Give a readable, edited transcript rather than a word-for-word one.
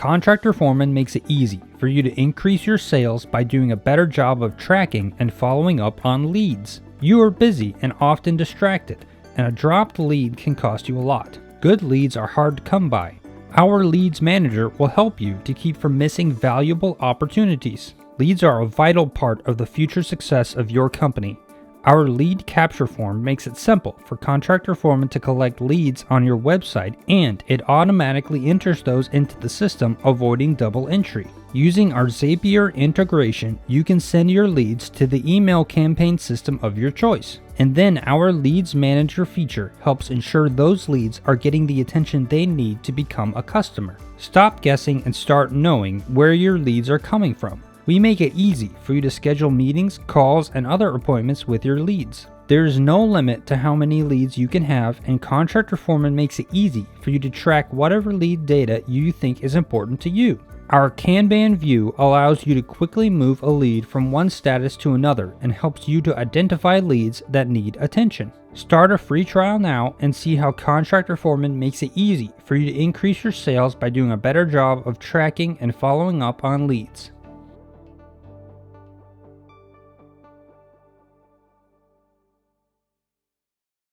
Contractor Foreman makes it easy for you to increase your sales by doing a better job of tracking and following up on leads. You are busy and often distracted, and a dropped lead can cost you a lot. Good leads are hard to come by. Our Leads Manager will help you to keep from missing valuable opportunities. Leads are a vital part of the future success of your company. Our lead capture form makes it simple for Contractor Foreman to collect leads on your website, and it automatically enters those into the system, avoiding double entry. Using our Zapier integration, you can send your leads to the email campaign system of your choice. And then our Leads Manager feature helps ensure those leads are getting the attention they need to become a customer. Stop guessing and start knowing where your leads are coming from. We make it easy for you to schedule meetings, calls, and other appointments with your leads. There is no limit to how many leads you can have, and Contractor Foreman makes it easy for you to track whatever lead data you think is important to you. Our Kanban view allows you to quickly move a lead from one status to another and helps you to identify leads that need attention. Start a free trial now and see how Contractor Foreman makes it easy for you to increase your sales by doing a better job of tracking and following up on leads.